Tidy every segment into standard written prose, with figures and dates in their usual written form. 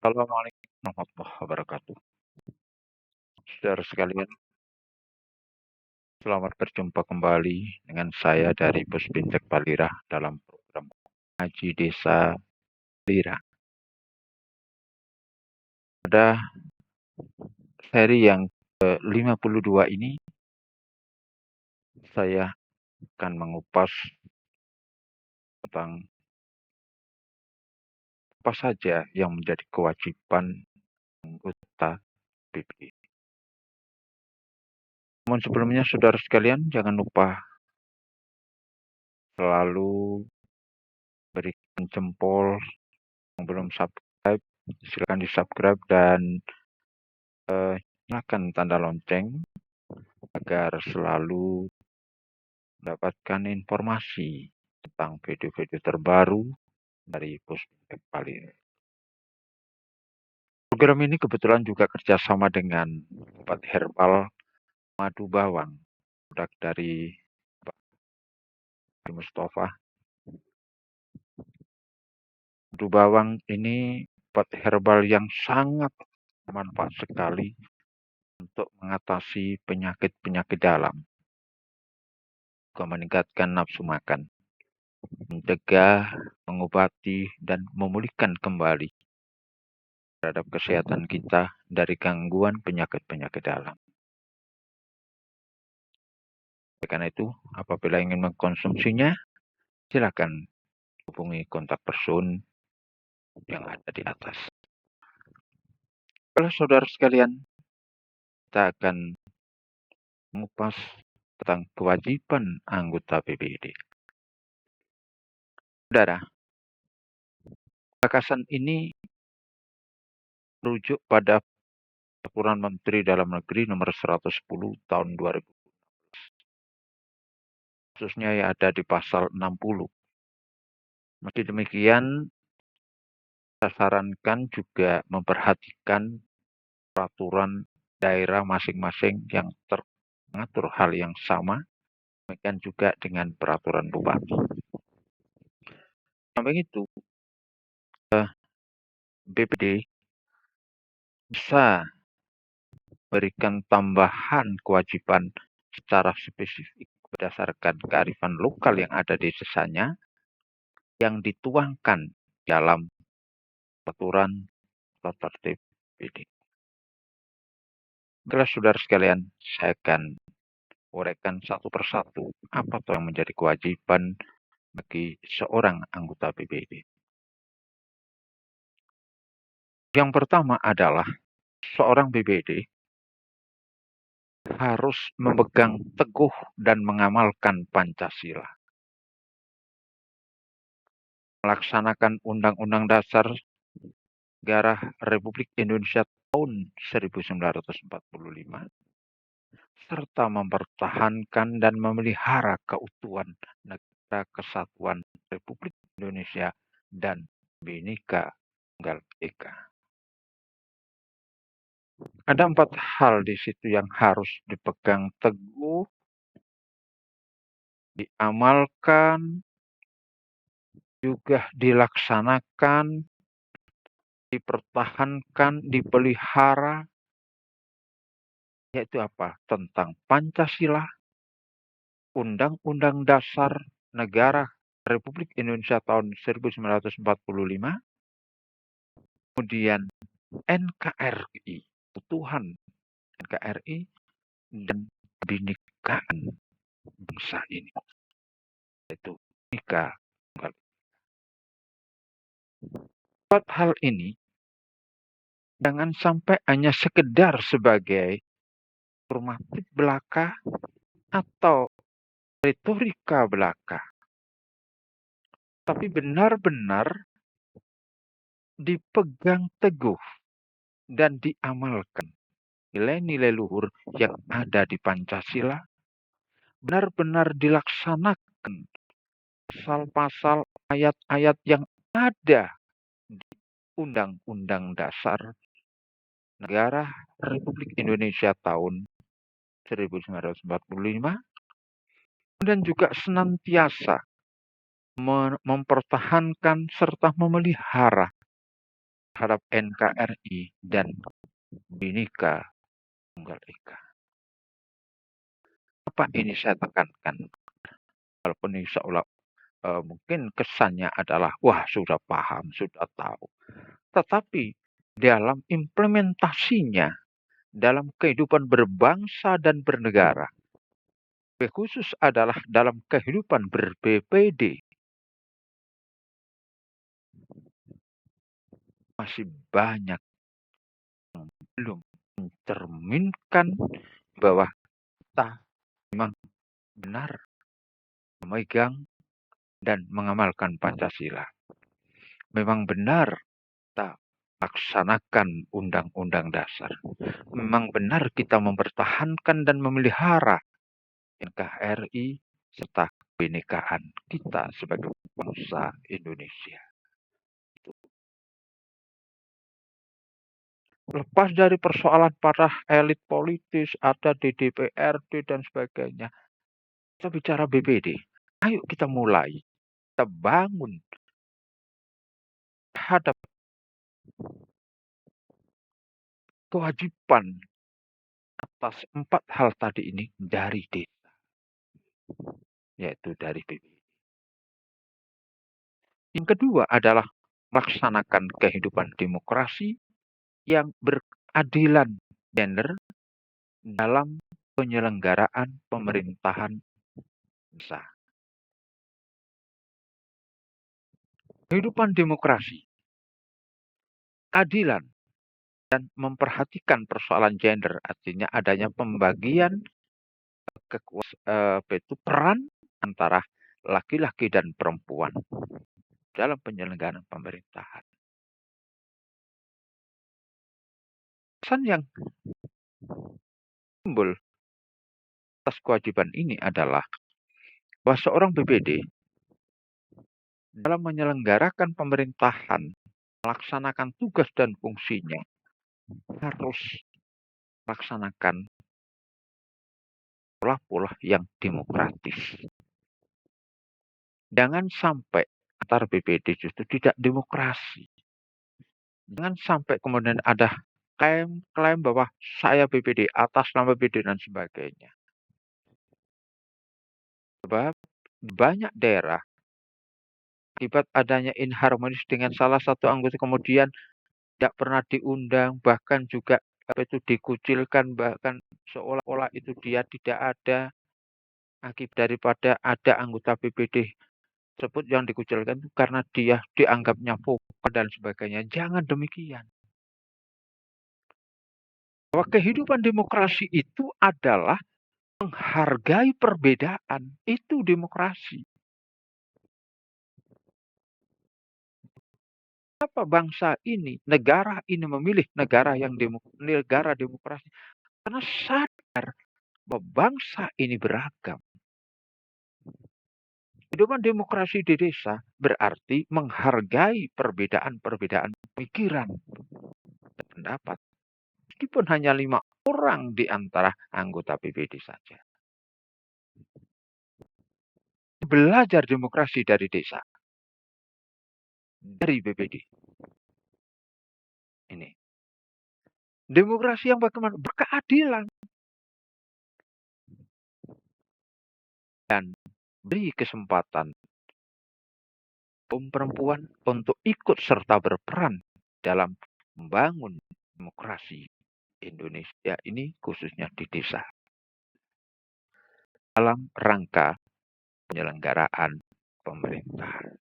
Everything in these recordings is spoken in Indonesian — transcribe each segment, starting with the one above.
Assalamualaikum warahmatullahi wabarakatuh. Saudara sekalian, selamat berjumpa kembali dengan saya dari Puspintek Palira dalam program Ngaji Desa Palira. Pada seri yang ke-52 ini, saya akan mengupas tentang apa saja yang menjadi kewajiban anggota PBB. Namun sebelumnya, saudara sekalian, jangan lupa selalu berikan jempol yang belum subscribe, silakan di-subscribe dan nyalakan tanda lonceng agar selalu mendapatkan informasi tentang video-video terbaru dari Puspintek Palira. Program ini kebetulan juga kerjasama dengan obat herbal madu bawang, produk dari Pak Mustafa. Madu bawang ini obat herbal yang sangat bermanfaat sekali untuk mengatasi penyakit-penyakit dalam, juga meningkatkan nafsu makan, mencegah, mengobati, dan memulihkan kembali terhadap kesehatan kita dari gangguan penyakit-penyakit dalam. Oleh karena itu, apabila ingin mengkonsumsinya, silakan hubungi kontak person yang ada di atas. Kalau saudara sekalian, kita akan mengupas tentang kewajiban anggota PBD. Saudara, gagasan ini merujuk pada Peraturan Menteri Dalam Negeri Nomor 110 Tahun 2000, khususnya yang ada di pasal 60. Meski demikian, saya sarankan juga memperhatikan peraturan daerah masing-masing yang mengatur hal yang sama, demikian juga dengan peraturan bupati. Samping itu, BPD bisa berikan tambahan kewajiban secara spesifik berdasarkan kearifan lokal yang ada di desanya yang dituangkan dalam peraturan tata tertib BPD. Baiklah saudara sekalian, saya akan uraikan satu persatu apa yang menjadi kewajiban bagi seorang anggota BPD. Yang pertama adalah seorang BPD harus memegang teguh dan mengamalkan Pancasila, melaksanakan Undang-Undang Dasar Negara Republik Indonesia tahun 1945, serta mempertahankan dan memelihara keutuhan negara kesatuan Republik Indonesia dan Bhinneka Tunggal Ika. Ada 4 hal di situ yang harus dipegang teguh, diamalkan, juga dilaksanakan, dipertahankan, dipelihara, yaitu apa? Tentang Pancasila, Undang-Undang Dasar Negara Republik Indonesia tahun 1945, kemudian NKRI, keutuhan NKRI, dan kebinekaan bangsa ini, yaitu Bhinneka Tunggal. 4 hal ini jangan sampai hanya sekedar sebagai normatif belaka atau retorika belaka, tapi benar-benar dipegang teguh dan diamalkan. Nilai-nilai luhur yang ada di Pancasila benar-benar dilaksanakan. Pasal-pasal, ayat-ayat yang ada di Undang-Undang Dasar Negara Republik Indonesia tahun 1945, dan juga senantiasa mempertahankan serta memelihara terhadap NKRI dan Bhinneka Tunggal Ika. Apa ini saya tekankan? Walaupun ini seolah mungkin kesannya adalah wah sudah paham, sudah tahu. Tetapi dalam implementasinya, dalam kehidupan berbangsa dan bernegara, khusus adalah dalam kehidupan ber-BPD, masih banyak yang belum mencerminkan bahwa kita memang benar memegang dan mengamalkan Pancasila. Memang benar kita laksanakan Undang-Undang Dasar. Memang benar kita mempertahankan dan memelihara NKRI serta kebinekaan kita sebagai bangsa Indonesia. Lepas dari persoalan para elit politis, ada di DPRD dan sebagainya, kita bicara BPD. Ayo kita mulai, kita bangun terhadap kewajiban atas 4 hal tadi ini dari desa, yaitu dari BPD. Yang kedua adalah melaksanakan kehidupan demokrasi yang berkeadilan gender dalam penyelenggaraan pemerintahan desa. Kehidupan demokrasi, keadilan, dan memperhatikan persoalan gender, artinya adanya pembagian peran antara laki-laki dan perempuan dalam penyelenggaraan pemerintahan. Pesan yang timbul atas kewajiban ini adalah bahwa seorang BPD dalam menyelenggarakan pemerintahan, melaksanakan tugas dan fungsinya, harus melaksanakan pola-pola yang demokratis. Jangan sampai antar BPD justru tidak demokrasi. Jangan sampai kemudian ada klaim bahwa saya BPD atas nama BPD dan sebagainya. Sebab banyak daerah akibat adanya inharmonis dengan salah satu anggota kemudian tidak pernah diundang, bahkan juga dikucilkan, bahkan seolah-olah itu dia tidak ada, akibat daripada ada anggota BPD tersebut yang dikucilkan itu karena dia dianggapnya vokal dan sebagainya. Jangan demikian. Bahwa kehidupan demokrasi itu adalah menghargai perbedaan. Itu demokrasi. Kenapa bangsa ini, negara ini memilih negara demokrasi? Karena sadar bahwa bangsa ini beragam. Kehidupan demokrasi di desa berarti menghargai perbedaan-perbedaan pemikiran dan pendapat. Meskipun hanya 5 orang di antara anggota BPD saja. Belajar demokrasi dari desa. Dari BPD. Ini. Demokrasi yang bagaimana? Berkeadilan. Dan beri kesempatan kaum perempuan untuk ikut serta berperan dalam membangun demokrasi Indonesia ini, khususnya di desa. Dalam rangka penyelenggaraan pemerintahan.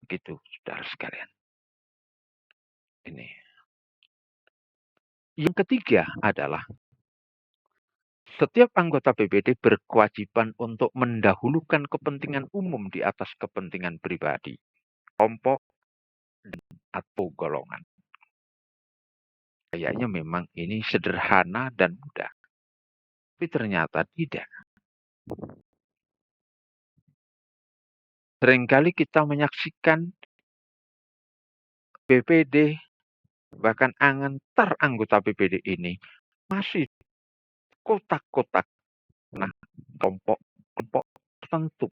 Begitu, saudara sekalian. Ini. Yang ketiga adalah setiap anggota BPD berkewajiban untuk mendahulukan kepentingan umum di atas kepentingan pribadi, kelompok, atau golongan. Kayaknya memang ini sederhana dan mudah. Tapi ternyata tidak. Seringkali kita menyaksikan BPD, bahkan antar anggota BPD ini masih kotak-kotak. Nah, kelompok tertentu.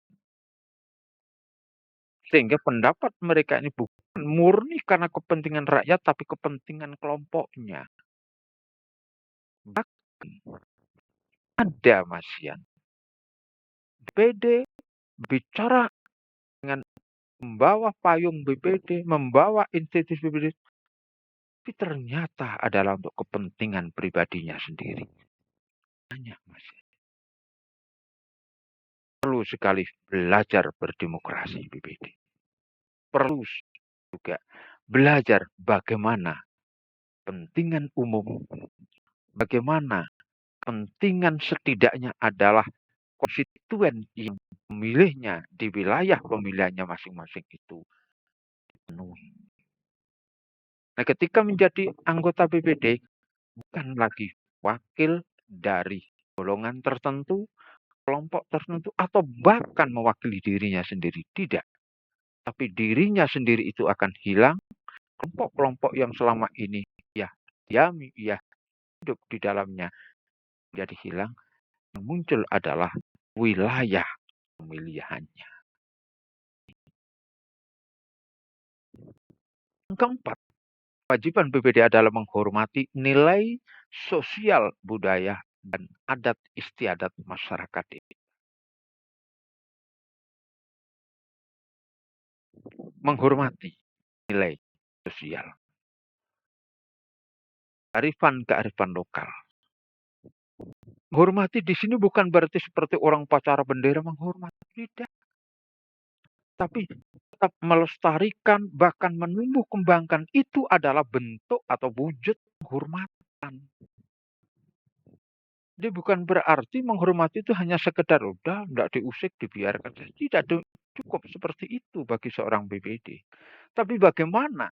Sehingga pendapat mereka ini bukan murni karena kepentingan rakyat, tapi kepentingan kelompoknya. Bahkan ada Mas Yan, BPD bicara dengan membawa payung BPD, membawa institusi BPD, tapi ternyata adalah untuk kepentingan pribadinya sendiri. Banyak Mas Yan. Perlu sekali belajar berdemokrasi BPD. Perlu juga belajar bagaimana kepentingan umum, bagaimana kepentingan setidaknya adalah konstituen yang memilihnya di wilayah pemilihannya masing-masing itu dipenuhi. Nah, ketika menjadi anggota BPD, bukan lagi wakil dari golongan tertentu, kelompok tertentu, atau bahkan mewakili dirinya sendiri. Tidak. Tapi dirinya sendiri itu akan hilang. Kelompok-kelompok yang selama ini ia diami, ia hidup di dalamnya menjadi hilang. Yang muncul adalah wilayah pemilihannya. Yang keempat, kewajiban BPD adalah menghormati nilai sosial budaya dan adat istiadat masyarakat ini. Menghormati nilai sosial. Kearifan lokal. Menghormati di sini bukan berarti seperti orang upacara bendera menghormati. Tidak. Tapi tetap melestarikan, bahkan menumbuh kembangkan. Itu adalah bentuk atau wujud penghormatan. Jadi bukan berarti menghormati itu hanya sekedar udah, tidak diusik, dibiarkan. Tidak cukup seperti itu bagi seorang BPD. Tapi bagaimana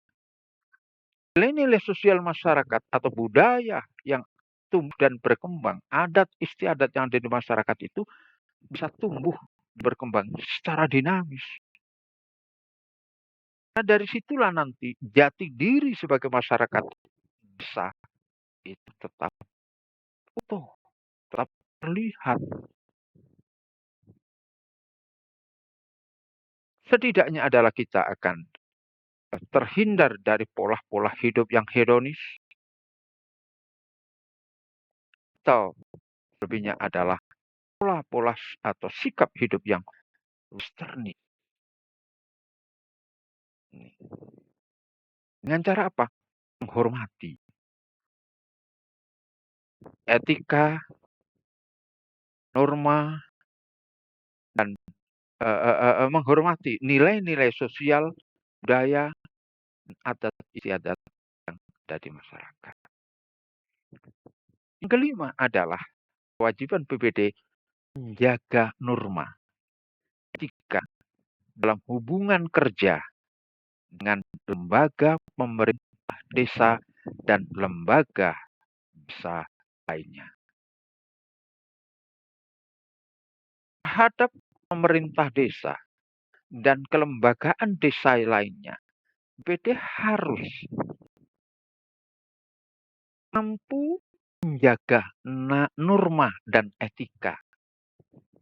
nilai-nilai sosial masyarakat atau budaya yang tumbuh dan berkembang, adat istiadat yang ada di masyarakat itu bisa tumbuh berkembang secara dinamis. Nah, dari situlah nanti jati diri sebagai masyarakat bisa itu tetap utuh, tetap terlihat. Setidaknya adalah kita akan terhindar dari pola-pola hidup yang hedonis, atau lebihnya adalah pola-pola atau sikap hidup yang westernis. Dengan cara apa? Menghormati etika, norma, dan menghormati nilai-nilai sosial, budaya, adat istiadat yang ada di masyarakat. Yang kelima adalah kewajiban BPD menjaga norma etika dalam hubungan kerja dengan lembaga pemerintah desa dan lembaga desa lainnya. Terhadap pemerintah desa dan kelembagaan desa lainnya, BPD harus mampu menjaga norma dan etika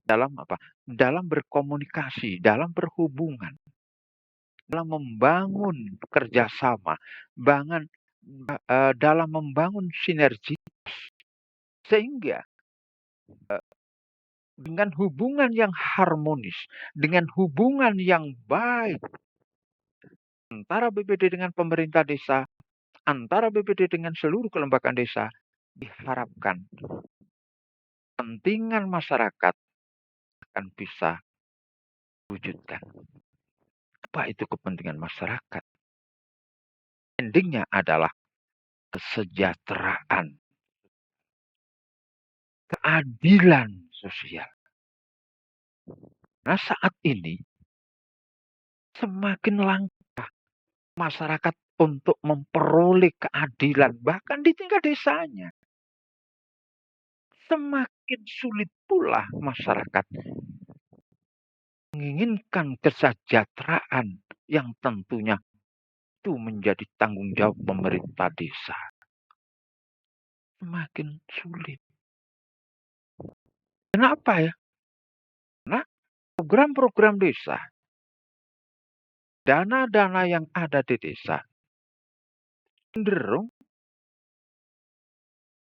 dalam apa? Dalam berkomunikasi, dalam berhubungan, dalam membangun kerjasama, dalam membangun sinergi, sehingga dengan hubungan yang harmonis, dengan hubungan yang baik antara BPD dengan pemerintah desa, antara BPD dengan seluruh kelembagaan desa, diharapkan kepentingan masyarakat akan bisa diwujudkan. Apa itu kepentingan masyarakat? Endingnya adalah kesejahteraan, keadilan sosial. Nah, saat ini semakin langka masyarakat untuk memperoleh keadilan, bahkan di tingkat desanya. Semakin sulit pula masyarakat menginginkan kesejahteraan yang tentunya itu menjadi tanggung jawab pemerintah desa. Semakin sulit. Kenapa ya? Karena program-program desa dana-dana yang ada di desa cenderung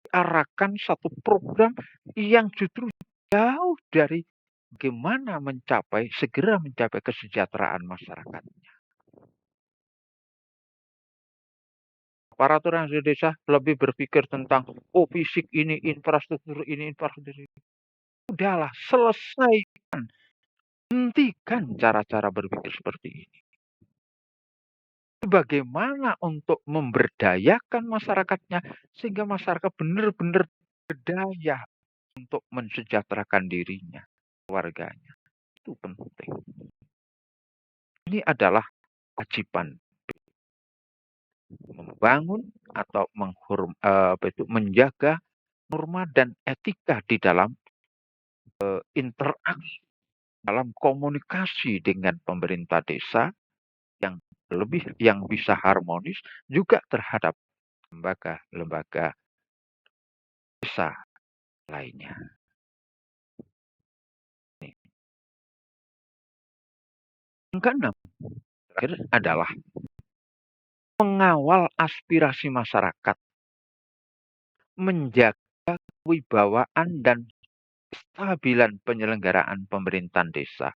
diarahkan satu program yang justru jauh dari bagaimana segera mencapai kesejahteraan masyarakat. Aparatur yang di desa lebih berpikir tentang, oh fisik ini, infrastruktur ini, infrastruktur ini. Udahlah, selesaikan. Hentikan cara-cara berpikir seperti ini. Bagaimana untuk memberdayakan masyarakatnya sehingga masyarakat benar-benar berdaya untuk mensejahterakan dirinya, keluarganya. Itu penting. Ini adalah kewajiban membangun atau menjaga norma dan etika di dalam interaksi, dalam komunikasi dengan pemerintah desa yang yang bisa harmonis juga terhadap lembaga-lembaga desa lainnya. Yang keenam, terakhir adalah mengawal aspirasi masyarakat, menjaga kewibawaan dan kestabilan penyelenggaraan pemerintahan desa,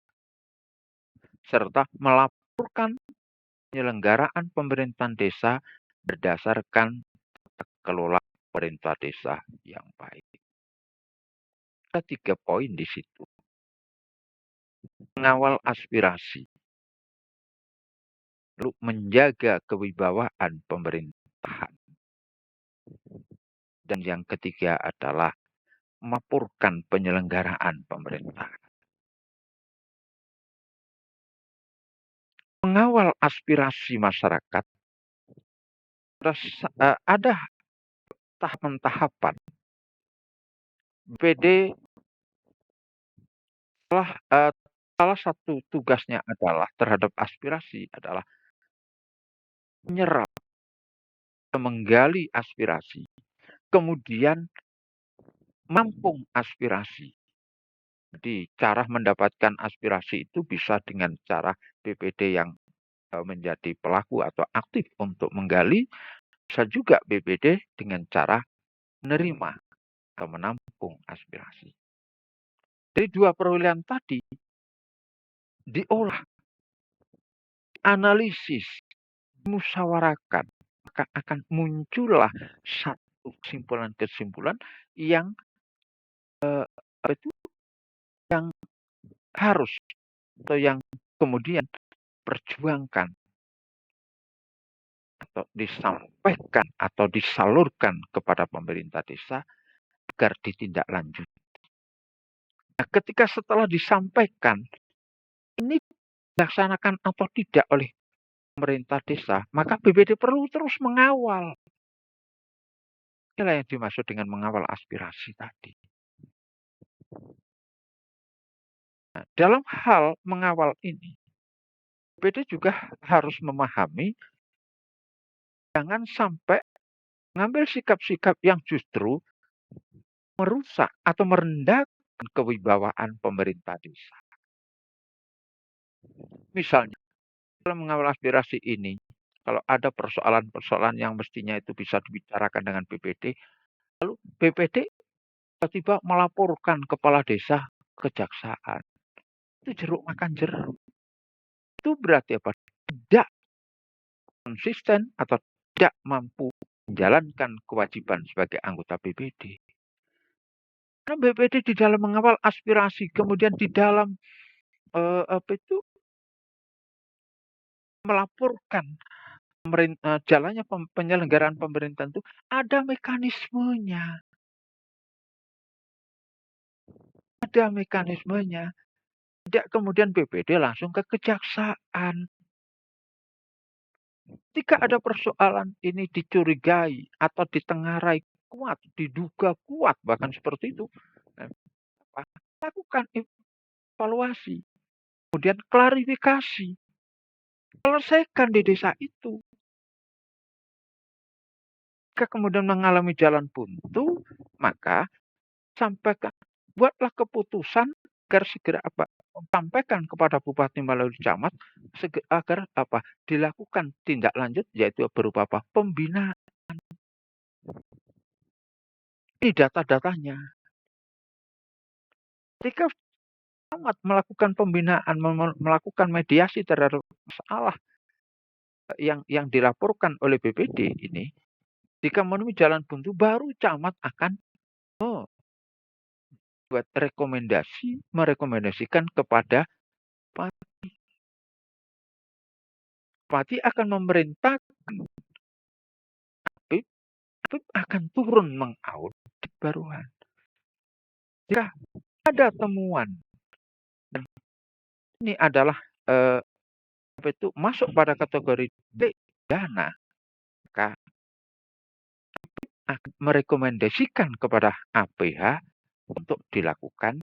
serta melaporkan penyelenggaraan pemerintahan desa berdasarkan kelola pemerintah desa yang baik. Ada 3 poin di situ. Mengawal aspirasi, lalu menjaga kewibawaan pemerintahan, dan yang ketiga adalah melaporkan penyelenggaraan pemerintahan. Mengawal aspirasi masyarakat, ada tahapan-tahapan. BPD salah satu tugasnya adalah terhadap aspirasi adalah menyerap, menggali aspirasi, kemudian menampung aspirasi. Jadi cara mendapatkan aspirasi itu bisa dengan cara BPD yang menjadi pelaku atau aktif untuk menggali, bisa juga BPD dengan cara menerima atau menampung aspirasi. Dari 2 perolehan tadi diolah, analisis, dimusyawarahkan, maka akan muncullah satu kesimpulan-kesimpulan yang yang harus atau yang kemudian perjuangkan atau disampaikan atau disalurkan kepada pemerintah desa agar ditindaklanjuti. Nah, ketika setelah disampaikan, ini dilaksanakan atau tidak oleh pemerintah desa, maka BPD perlu terus mengawal. Inilah yang dimaksud dengan mengawal aspirasi tadi. Nah, dalam hal mengawal ini, BPD juga harus memahami jangan sampai mengambil sikap-sikap yang justru merusak atau merendahkan kewibawaan pemerintah desa. Misalnya, dalam mengawal aspirasi ini, kalau ada persoalan-persoalan yang mestinya itu bisa dibicarakan dengan BPD, lalu BPD tiba-tiba melaporkan kepala desa ke kejaksaan. Itu jeruk makan jeruk. Itu berarti apa? Tidak konsisten atau tidak mampu menjalankan kewajiban sebagai anggota BPD. Karena BPD di dalam mengawal aspirasi, kemudian di dalam melaporkan jalannya penyelenggaraan pemerintahan itu ada mekanismenya. Ada mekanismenya. Tidak kemudian BPD langsung ke kejaksaan. Ketika ada persoalan ini dicurigai atau ditengarai kuat, diduga kuat, bahkan seperti itu, lakukan evaluasi, kemudian klarifikasi, selesaikan di desa itu. Jika kemudian mengalami jalan buntu, maka sampaikan, buatlah keputusan agar segera sampaikan kepada bupati melalui camat agar dilakukan tindak lanjut yaitu berupa pembinaan. Ini data-datanya. Ketika camat melakukan pembinaan, melakukan mediasi terhadap masalah yang dilaporkan oleh BPD ini, jika menemui jalan buntu, baru camat akan buat merekomendasikan kepada bupati. Bupati akan memerintahkan Habib akan turun mengaudit baruan. Jika ada temuan, dan ini adalah masuk pada kategori pidana, maka akan merekomendasikan kepada APH untuk dilakukan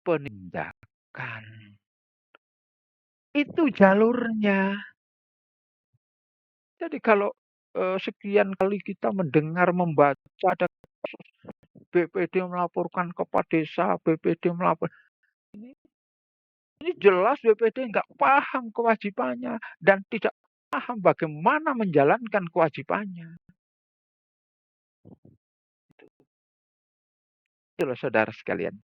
penindakan. Itu jalurnya. Jadi kalau sekian kali kita mendengar, membaca ada BPD melaporkan ke desa, BPD melaporkan. Ini jelas BPD nggak paham kewajibannya dan tidak paham bagaimana menjalankan kewajibannya. Itulah saudara sekalian,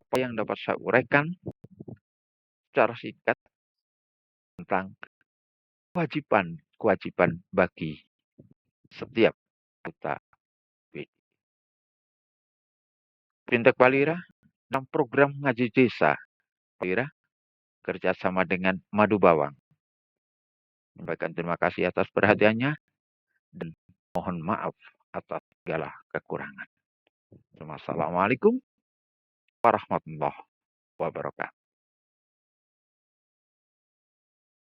apa yang dapat saya uraikan secara singkat tentang kewajiban bagi setiap anggota BPD. Fintech Palira dalam program ngaji desa Palira kerjasama dengan Madu Bawang. Sampaikan terima kasih atas perhatiannya dan mohon maaf atas segala kekurangan. Assalamualaikum warahmatullahi wabarakatuh.